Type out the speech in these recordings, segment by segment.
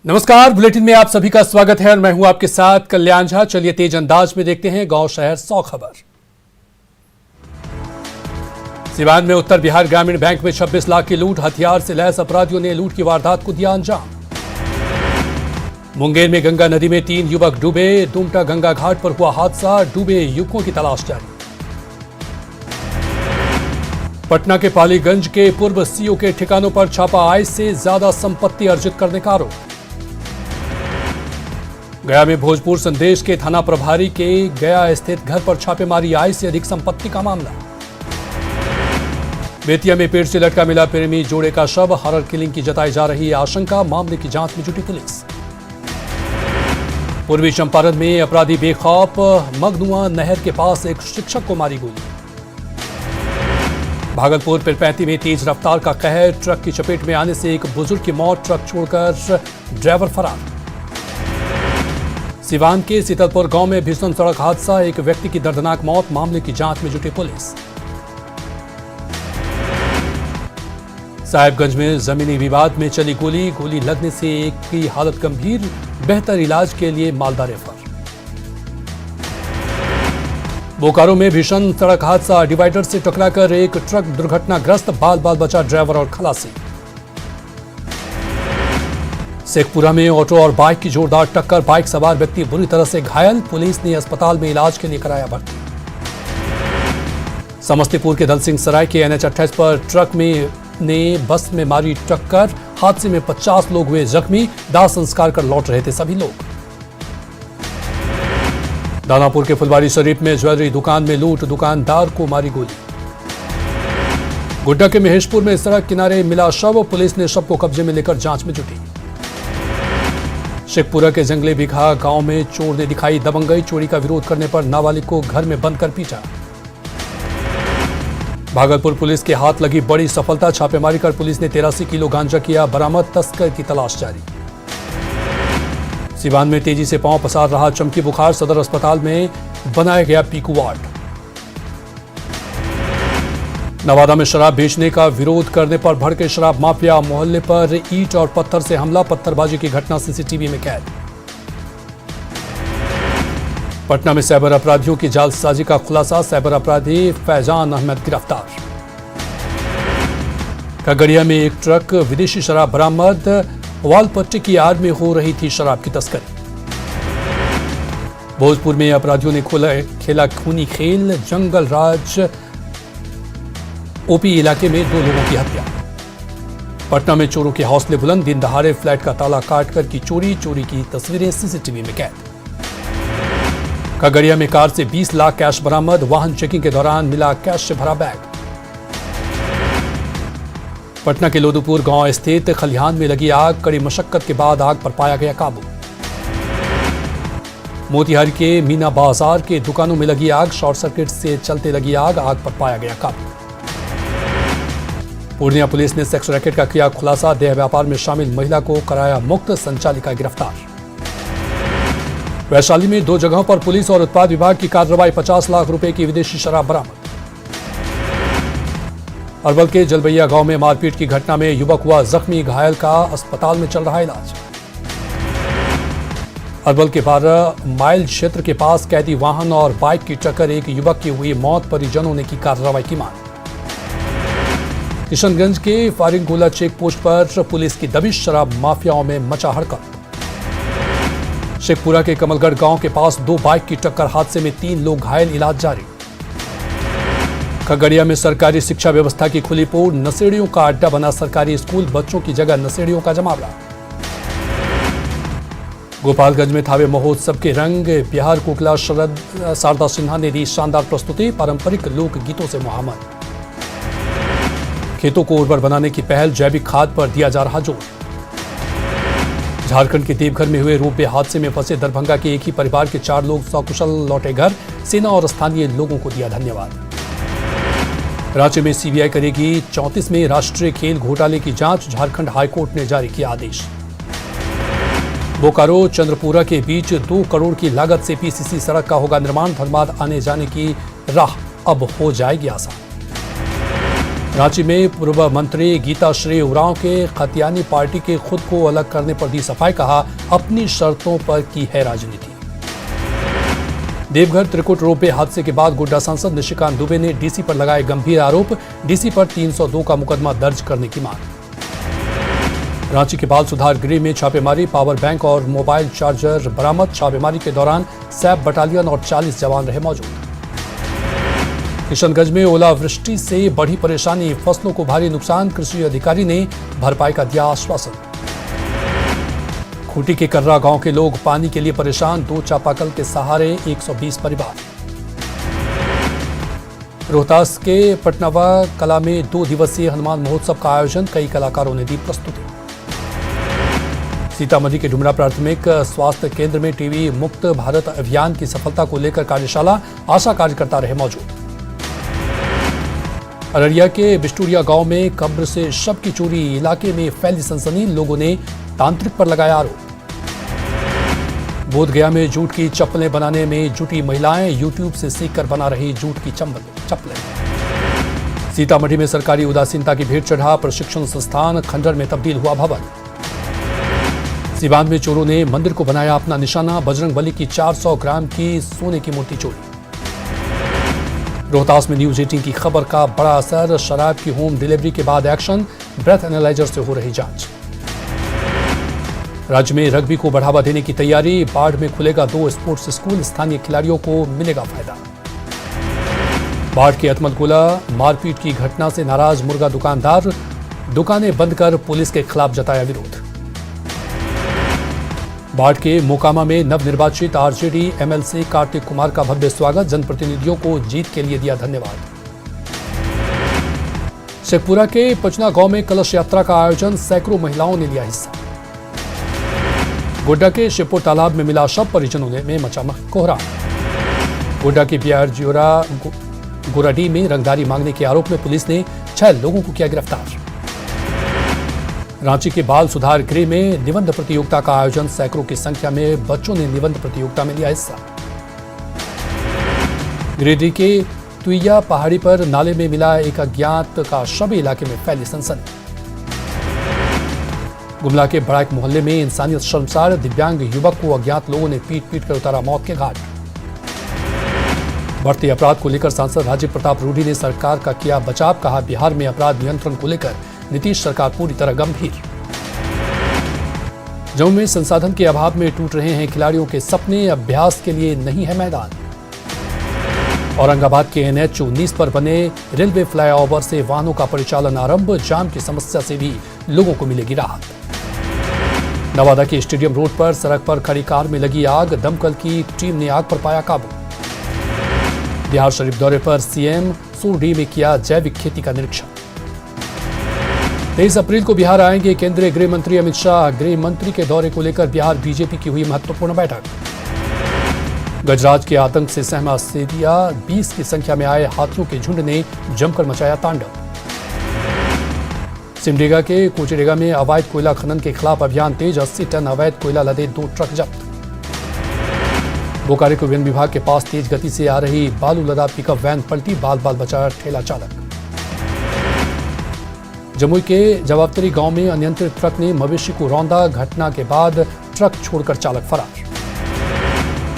नमस्कार, बुलेटिन में आप सभी का स्वागत है और मैं हूं आपके साथ कल्याण झा। चलिए तेज अंदाज में देखते हैं गांव शहर 100 खबर। सिवान में उत्तर बिहार ग्रामीण बैंक में 26 लाख की लूट, हथियार से लैस अपराधियों ने लूट की वारदात को दिया अंजाम। मुंगेर में गंगा नदी में 3 युवक डूबे, दुमटा गंगा घाट पर हुआ हादसा, डूबे युवकों की तलाश जारी। पटना के पालीगंज के पूर्व सीओ के ठिकानों पर छापा, आय से ज्यादा संपत्ति अर्जित करने का आरोप। गया में भोजपुर संदेश के थाना प्रभारी के गया स्थित घर पर छापेमारी, आय से अधिक संपत्ति का मामला। बेतिया में पेड़ से लटका मिला प्रेमी जोड़े का शव, हॉरर किलिंग की जताई जा रही है आशंका, मामले की जांच में जुटी पुलिस। पूर्वी चंपारण में अपराधी बेखौफ, मगनुआ नहर के पास एक शिक्षक को मारी गोली। भागलपुर पिरपैंती में तेज रफ्तार का कहर, ट्रक की चपेट में आने से एक बुजुर्ग की मौत, ट्रक छोड़कर ड्राइवर फरार। सिवान के सीतलपुर गांव में भीषण सड़क हादसा, एक व्यक्ति की दर्दनाक मौत, मामले की जांच में जुटी पुलिस। साहिबगंज में जमीनी विवाद में चली गोली लगने से एक की हालत गंभीर, बेहतर इलाज के लिए मालदा रेफर। बोकारो में भीषण सड़क हादसा, डिवाइडर से टकराकर एक ट्रक दुर्घटनाग्रस्त, बाल बाल बचा ड्राइवर और खलासी। शेखपुरा में ऑटो और बाइक की जोरदार टक्कर, बाइक सवार व्यक्ति बुरी तरह से घायल, पुलिस ने अस्पताल में इलाज के लिए कराया भर्ती। समस्तीपुर के दलसिंह सराय के NH-28 पर ट्रक ने बस में मारी टक्कर, हादसे में 50 लोग हुए जख्मी, दाह संस्कार कर लौट रहे थे सभी लोग। दानापुर के फुलवारी शरीफ में ज्वेलरी दुकान में लूट, दुकानदार को मारी गोली। गुड्डा के महेशपुर में सड़क किनारे मिला शव, पुलिस ने शव को कब्जे में लेकर जांच में जुटी। शेखपुरा के जंगली बिघा गांव में चोर ने दिखाई दबंगई, चोरी का विरोध करने पर नाबालिग को घर में बंद कर पीटा। भागलपुर पुलिस के हाथ लगी बड़ी सफलता, छापेमारी कर पुलिस ने 83 किलो गांजा किया बरामद, तस्कर की तलाश जारी। सिवान में तेजी से पांव पसार रहा चमकी बुखार, सदर अस्पताल में बनाया गया पीकू वार्ड। नवादा में शराब बेचने का विरोध करने पर भड़के शराब माफिया, मोहल्ले पर ईंट और पत्थर से हमला, पत्थरबाजी की घटना सीसीटीवी में कैद। पटना में साइबर अपराधियों की जालसाजी का खुलासा, साइबर अपराधी फैजान अहमद गिरफ्तार। खगड़िया में एक ट्रक विदेशी शराब बरामद, वालपट्टी की आड़ में हो रही थी शराब की तस्करी। भोजपुर में अपराधियों ने खेला खूनी खेल, जंगल राज ओपी इलाके में 2 लोगों की हत्या। पटना में चोरों के हौसले बुलंद, दिन दहाड़े फ्लैट का ताला काटकर की चोरी की तस्वीरें सीसीटीवी में कैद। खगड़िया में कार से 20 लाख कैश बरामद, वाहन चेकिंग के दौरान मिला कैश से भरा बैग। पटना के लोदीपुर गांव स्थित खलिहान में लगी आग, कड़ी मशक्कत के बाद आग पर पाया गया काबू। मोतिहारी के मीना बाजार के दुकानों में लगी आग, शॉर्ट सर्किट से चलते लगी आग पर पाया गया काबू। पूर्णिया पुलिस ने सेक्स रैकेट का किया खुलासा, देह व्यापार में शामिल महिला को कराया मुक्त, संचालिका गिरफ्तार। वैशाली में 2 जगहों पर पुलिस और उत्पाद विभाग की कार्रवाई, 50 लाख रुपए की विदेशी शराब बरामद। अरवल के जलबैया गांव में मारपीट की घटना में युवक हुआ जख्मी, घायल का अस्पताल में चल रहा इलाज। अरवल के 12 माइल क्षेत्र के पास कैदी वाहन और बाइक की टक्कर, एक युवक की हुई मौत, परिजनों ने की कार्रवाई की मांग। किशनगंज के फारिंगोला चेक पोस्ट पर पुलिस की दबिश, शराब माफियाओं में मचा हड़कंप। शेखपुरा के कमलगढ़ गांव के पास 2 बाइक की टक्कर, हादसे में 3 लोग घायल, इलाज जारी। खगड़िया में सरकारी शिक्षा व्यवस्था की खुली पोल, नशेड़ियों का अड्डा बना सरकारी स्कूल, बच्चों की जगह नशेड़ियों का जमावड़ा। गोपालगंज में थावे महोत्सव के रंग, बिहार कोकिला शारदा सिन्हा ने दी शानदार प्रस्तुति, पारंपरिक लोक गीतों से मुहामद। खेतों को उर्वर बनाने की पहल, जैविक खाद पर दिया जा रहा जोर। झारखंड के देवघर में हुए रोपवे हादसे में फंसे दरभंगा के एक ही परिवार के 4 लोग सकुशल लौटे घर, सेना और स्थानीय लोगों को दिया धन्यवाद। रांची में सीबीआई करेगी 34वें राष्ट्रीय खेल घोटाले की जांच, झारखंड हाईकोर्ट ने जारी किया आदेश। बोकारो चंद्रपुरा के बीच 2 करोड़ की लागत से पीसीसी सड़क का होगा निर्माण, धनबाद आने जाने की राह अब हो जाएगी आसान। रांची में पूर्व मंत्री गीता श्री उरांव के खतियानी पार्टी के खुद को अलग करने पर दी सफाई, कहा अपनी शर्तों पर की है राजनीति। देवघर त्रिकुट रोपवे हादसे के बाद गोड्डा सांसद निशिकांत दुबे ने डीसी पर लगाए गंभीर आरोप, डीसी पर 302 का मुकदमा दर्ज करने की मांग। रांची के बाल सुधार गृह में छापेमारी, पावर बैंक और मोबाइल चार्जर बरामद। छापेमारी के दौरान सैप बटालियन और 40 जवान रहे मौजूद। किशनगंज में ओलावृष्टि से बढ़ी परेशानी, फसलों को भारी नुकसान, कृषि अधिकारी ने भरपाई का दिया आश्वासन। खूंटी के कर्रा गांव के लोग पानी के लिए परेशान, 2 चापाकल के सहारे 120 परिवार। रोहतास के पटनावा कला में 2 दिवसीय हनुमान महोत्सव का आयोजन, कई कलाकारों ने दी प्रस्तुति। सीतामढ़ी के डुमरा प्राथमिक स्वास्थ्य केंद्र में टीबी मुक्त भारत अभियान की सफलता को लेकर कार्यशाला, आशा कार्यकर्ता रहे मौजूद। अररिया के बिस्टूरिया गांव में कब्र से शव की चोरी, इलाके में फैली सनसनी, लोगों ने तांत्रिक पर लगाया आरोप। बोधगया में जूट की चप्पलें बनाने में जुटी महिलाएं, यूट्यूब से सीखकर बना रही जूट की चप्पलें। सीतामढ़ी में सरकारी उदासीनता की भेंट चढ़ा, प्रशिक्षण संस्थान खंडर में तब्दील हुआ भवन। सीवान में चोरों ने मंदिर को बनाया अपना निशाना, बजरंगबली की 400 ग्राम की सोने की मूर्ति चोरी। रोहतास में न्यूज 18 की खबर का बड़ा असर, शराब की होम डिलीवरी के बाद एक्शन, ब्रेथ एनालाइजर से हो रही जांच। राज्य में रग्बी को बढ़ावा देने की तैयारी, बाढ़ में खुलेगा 2 स्पोर्ट्स स्कूल, स्थानीय खिलाड़ियों को मिलेगा फायदा। बाढ़ के अतमलगोला मारपीट की घटना से नाराज मुर्गा दुकानदार, दुकानें बंद कर पुलिस के खिलाफ जताया विरोध। बाढ़ के मोकामा में नवनिर्वाचित आरजेडी एमएलसी कार्तिक कुमार का भव्य स्वागत, जनप्रतिनिधियों को जीत के लिए दिया धन्यवाद। शेखपुरा के पचना गांव में कलश यात्रा का आयोजन, सैकड़ों महिलाओं ने लिया हिस्सा। गोड्डा के शिवपुर तालाब में मिला शव, परिजनों में मचा कोहराम। गोड्डा के बियारजियोरा गोराडी में रंगदारी मांगने के आरोप में पुलिस ने 6 लोगों को किया गिरफ्तार। रांची के बाल सुधार गृह में निबंध प्रतियोगिता का आयोजन, सैकड़ों की संख्या में बच्चों ने निबंध प्रतियोगिता में लिया हिस्सा। गिरिडीह के तुइया पहाड़ी पर नाले में मिला एक अज्ञात का शव, इलाके में फैली सनसनी। गुमला के बड़ाइक मोहल्ले में इंसानियत शर्मसार, दिव्यांग युवक को अज्ञात लोगों ने पीट कर उतारा मौत के घाट। बढ़ते अपराध को लेकर सांसद राजीव प्रताप रूडी ने सरकार का किया बचाव, कहा बिहार में अपराध नियंत्रण को लेकर नीतीश सरकार पूरी तरह गंभीर। जम्मू में संसाधन के अभाव में टूट रहे हैं खिलाड़ियों के सपने, अभ्यास के लिए नहीं है मैदान। औरंगाबाद के NH 19 पर बने रेलवे फ्लाईओवर से वाहनों का परिचालन आरंभ, जाम की समस्या से भी लोगों को मिलेगी राहत। नवादा के स्टेडियम रोड पर सड़क पर खड़ी कार में लगी आग, दमकल की टीम ने आग पर पाया काबू। बिहार शरीफ दौरे पर सीएम सूरडी में किया जैविक खेती का निरीक्षण। 23 अप्रैल को बिहार आएंगे केंद्रीय गृह मंत्री अमित शाह, गृह मंत्री के दौरे को लेकर बिहार बीजेपी की हुई महत्वपूर्ण बैठक। गजराज के आतंक से सहमा सीरिया, 20 की संख्या में आए हाथियों के झुंड ने जमकर मचाया तांडव। सिमडेगा के कोचेरेगा में अवैध कोयला खनन के खिलाफ अभियान तेज, 80 टन अवैध कोयला लदे 2 ट्रक जब्त। बोकारो के वन विभाग के पास तेज गति से आ रही बालू लदा पिकअप वैन पलटी, बाल बचा ठेला चालक। जमुई के जवाबतरी गांव में अनियंत्रित ट्रक ने मवेशी को रौंदा, घटना के बाद ट्रक छोड़कर चालक फरार।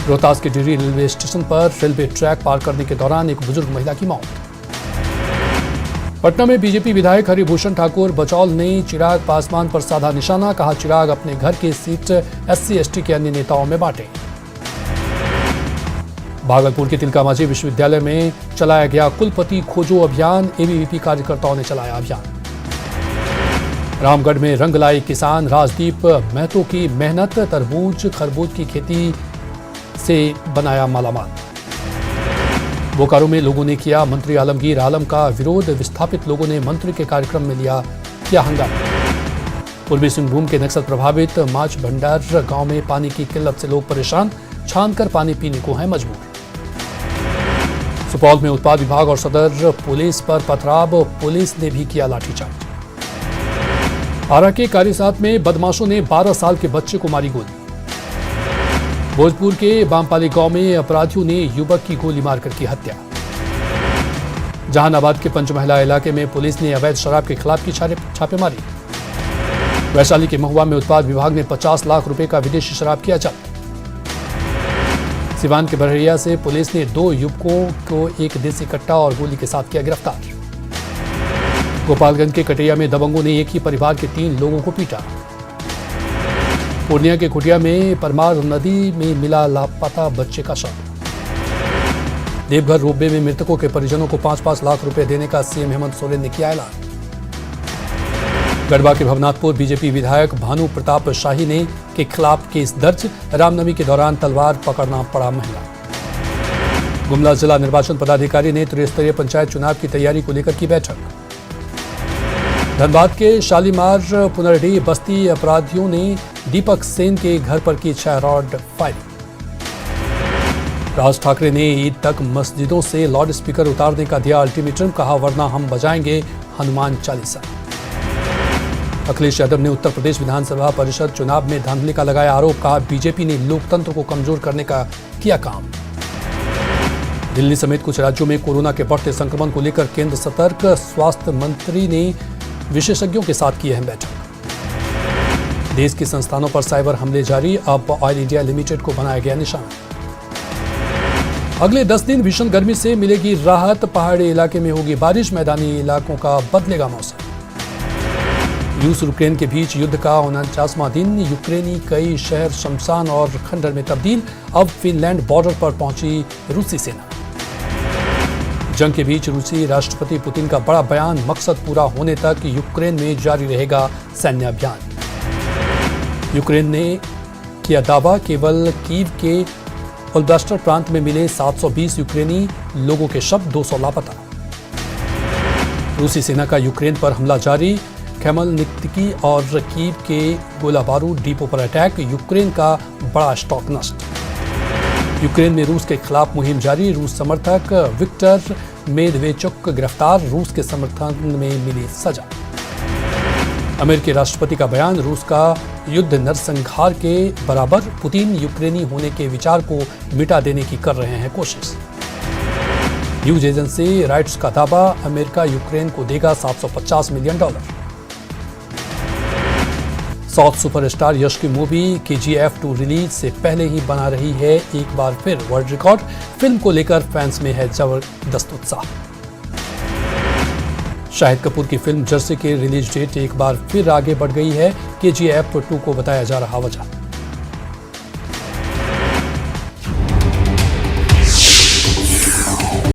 रोहतास के डिहरी रेलवे स्टेशन पर रेलवे ट्रैक पार करने के दौरान एक बुजुर्ग महिला की मौत। पटना में बीजेपी विधायक हरिभूषण ठाकुर बचौल ने चिराग पासवान पर साधा निशाना, कहा चिराग अपने घर की सीट SC/ST के अन्य नेताओं में बांटे। भागलपुर के तिलकामाझी विश्वविद्यालय में चलाया गया कुलपति खोजो अभियान, ABVP कार्यकर्ताओं ने चलाया अभियान। रामगढ़ में रंग लाए किसान, राजदीप महतो की मेहनत, तरबूज खरबूज की खेती से बनाया मालामाल। बोकारो में लोगों ने किया मंत्री आलमगीर आलम का विरोध, विस्थापित लोगों ने मंत्री के कार्यक्रम में किया हंगामा। पूर्वी सिंहभूम के नक्सल प्रभावित माछ भंडार गांव में पानी की किल्लत से लोग परेशान, छानकर पानी पीने को है मजबूर। सुपौल में उत्पाद विभाग और सदर पुलिस पर पथराव, पुलिस ने भी किया लाठीचार्ज। आरा के कारीसात में बदमाशों ने 12 साल के बच्चे को मारी गोली। भोजपुर के बामपाली गांव में अपराधियों ने युवक की गोली मारकर की हत्या। जहानाबाद के पंचमहला इलाके में पुलिस ने अवैध शराब के खिलाफ की छापेमारी। वैशाली के महुआ में उत्पाद विभाग ने 50 लाख रुपए का विदेशी शराब किया जब्त। सिवान के बरहरिया से पुलिस ने 2 युवकों को एक देसी कट्टा और गोली के साथ किया गिरफ्तार। गोपालगंज के कटैया में दबंगों ने एक ही परिवार के 3 लोगों को पीटा। पूर्णिया के खुटिया में परमार नदी में मिला लापता बच्चे का शव। देवघर रोपवे में मृतकों के परिजनों को 5-5 लाख रुपए देने का सीएम हेमंत सोरेन ने किया ऐलान। गढ़वा के भवनाथपुर बीजेपी विधायक भानु प्रताप शाही ने के खिलाफ केस दर्ज। रामनवमी के दौरान तलवार पकड़ना पड़ा महंगा। गुमला जिला निर्वाचन पदाधिकारी ने त्रिस्तरीय पंचायत चुनाव की तैयारी को लेकर की बैठक। धनबाद के शालीमार पुनरडी बस्ती अपराधियों ने दीपक सेन के घर पर की 6 रॉड फायरिंग। राज ठाकरे ने ईद तक मस्जिदों से लाउड स्पीकर उतारने का दिया अल्टीमेटम, कहा वरना हम बजाएंगे हनुमान चालीसा। अखिलेश यादव ने उत्तर प्रदेश विधानसभा परिषद चुनाव में धांधली का लगाया आरोप, कहा बीजेपी ने लोकतंत्र को कमजोर करने का किया काम। दिल्ली समेत कुछ राज्यों में कोरोना के बढ़ते संक्रमण को लेकर केंद्र सतर्क। स्वास्थ्य मंत्री ने विशेषज्ञों के साथ की अहम बैठक। देश के संस्थानों पर साइबर हमले जारी, अब ऑयल इंडिया लिमिटेड को बनाया गया निशाना। अगले 10 दिन भीषण गर्मी से मिलेगी राहत, पहाड़ी इलाके में होगी बारिश, मैदानी इलाकों का बदलेगा मौसम। रूस यूक्रेन के बीच युद्ध का 49वां दिन, यूक्रेनी कई शहर शमशान और खंडर में तब्दील। अब फिनलैंड बॉर्डर पर पहुंची रूसी सेना। जंग के बीच रूसी राष्ट्रपति पुतिन का बड़ा बयान, मकसद पूरा होने तक यूक्रेन में जारी रहेगा सैन्य अभियान। यूक्रेन ने किया दावा, केवल कीव के ओब्लास्ट प्रांत में मिले 720 यूक्रेनी लोगों के शव, 200 लापता। रूसी सेना का यूक्रेन पर हमला जारी, खेमेलनित्की और कीव के गोला बारूद डिपो पर अटैक, यूक्रेन का बड़ा स्टॉक नष्ट। यूक्रेन में रूस के खिलाफ मुहिम जारी, रूस समर्थक विक्टर मेदवेचुक गिरफ्तार, रूस के समर्थन में मिली सजा। अमेरिकी राष्ट्रपति का बयान, रूस का युद्ध नरसंहार के बराबर, पुतिन यूक्रेनी होने के विचार को मिटा देने की कर रहे हैं कोशिश। न्यूज एजेंसी राइट्स का दावा, अमेरिका यूक्रेन को देगा $750 मिलियन। साउथ सुपरस्टार यश की मूवी KGF 2 रिलीज से पहले ही बना रही है एक बार फिर वर्ल्ड रिकॉर्ड। फिल्म को लेकर फैंस में है जबरदस्त उत्साह। शाहिद कपूर की फिल्म जर्सी की रिलीज डेट एक बार फिर आगे बढ़ गई है। KGF 2 को बताया जा रहा वजह।